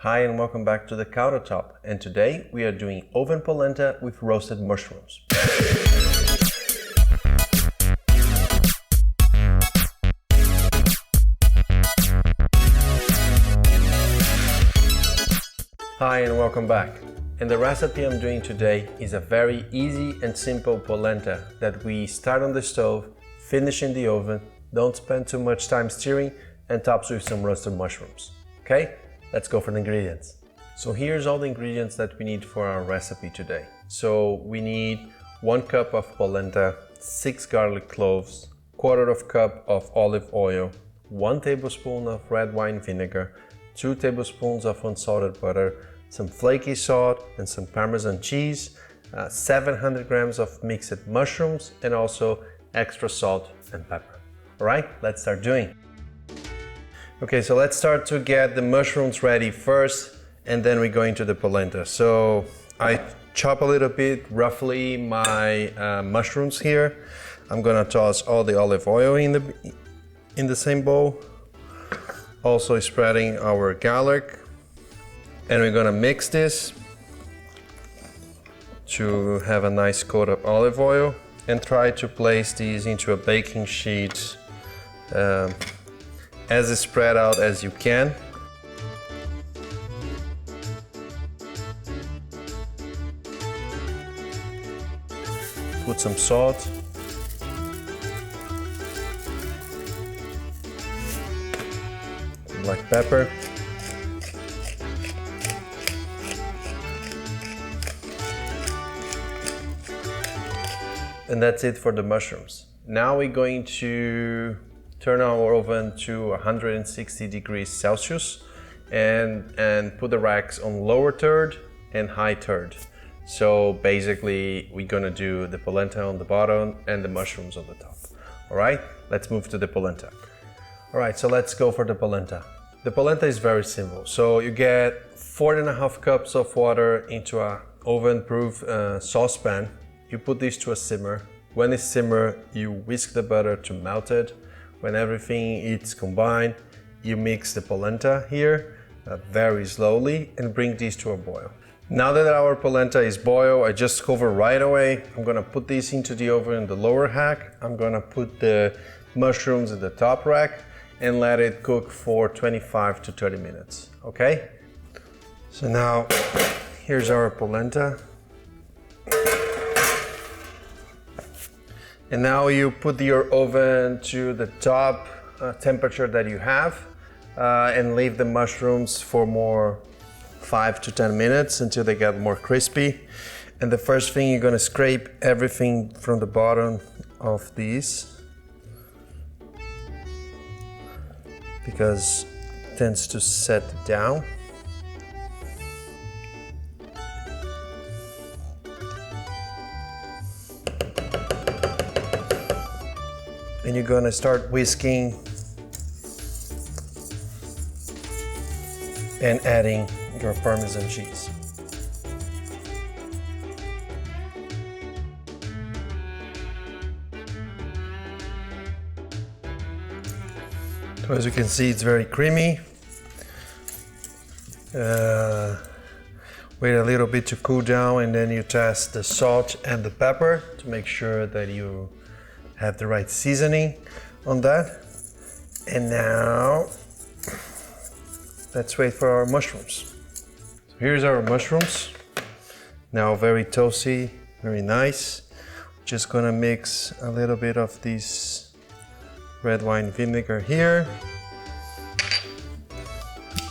Hi and welcome back to the countertop, and today we are doing oven polenta with roasted mushrooms. Hi and welcome back. And the recipe I'm doing today is a very easy and simple polenta that we start on the stove, finish in the oven, don't spend too much time stirring, and tops with some roasted mushrooms. Okay? Let's go for the ingredients. So here's all the ingredients that we need for our recipe today. So we need 1 cup of polenta, 6 garlic cloves, 1/4 cup of olive oil, 1 tablespoon of red wine vinegar, 2 tablespoons of unsalted butter, some flaky salt and some Parmesan cheese, 700 grams of mixed mushrooms, and also extra salt and pepper. All right, let's start doing. Okay, so let's start to get the mushrooms ready first, and then we go into the polenta. So I chop a little bit roughly my mushrooms here. I'm gonna toss all the olive oil in the same bowl. Also spreading our garlic, and we're gonna mix this to have a nice coat of olive oil, and try to place these into a baking sheet as spread out as you can. Put some salt. Black pepper. And that's it for the mushrooms. Now we're going to turn our oven to 160 degrees Celsius and put the racks on lower third and high third. So basically we're gonna do the polenta on the bottom and the mushrooms on the top. All right, let's move to the polenta. All right, so let's go for the polenta. The polenta is very simple. So you get 4.5 cups of water into a oven-proof saucepan. You put this to a simmer. When it simmers, you whisk the butter to melt it. When everything is combined, you mix the polenta here very slowly and bring this to a boil. Now that our polenta is boiled, I just cover right away. I'm gonna put this into the oven in the lower rack. I'm gonna put the mushrooms in the top rack and let it cook for 25 to 30 minutes, okay? So now, here's our polenta. And now you put your oven to the top temperature that you have and leave the mushrooms for more 5 to 10 minutes until they get more crispy. And the first thing, you're gonna scrape everything from the bottom of these because it tends to set down. And you're gonna start whisking and adding your Parmesan cheese. So as you can see, it's very creamy. Wait a little bit to cool down, and then you test the salt and the pepper to make sure that you have the right seasoning on that. And now let's wait for our mushrooms. So here's our mushrooms. Now very toasty, very nice. Just gonna mix a little bit of this red wine vinegar here.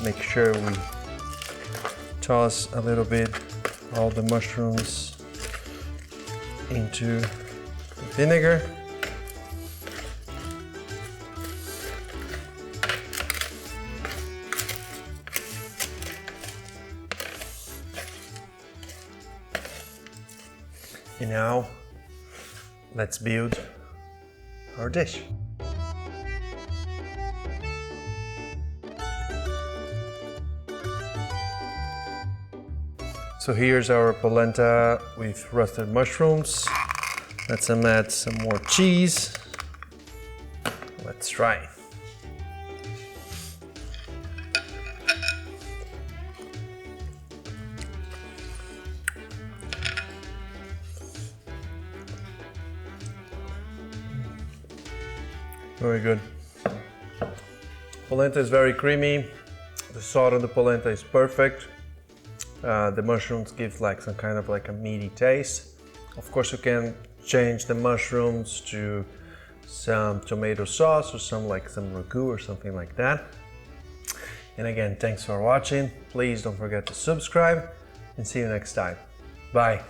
Make sure we toss a little bit all the mushrooms into the vinegar. And now, let's build our dish. So here's our polenta with roasted mushrooms. Let's add some more cheese. Let's try. Very good. Polenta is very creamy. The salt on the polenta is perfect. The mushrooms give like some kind of like a meaty taste. Of course, you can change the mushrooms to some tomato sauce or some ragu or something like that. And again, thanks for watching. Please don't forget to subscribe and see you next time. Bye.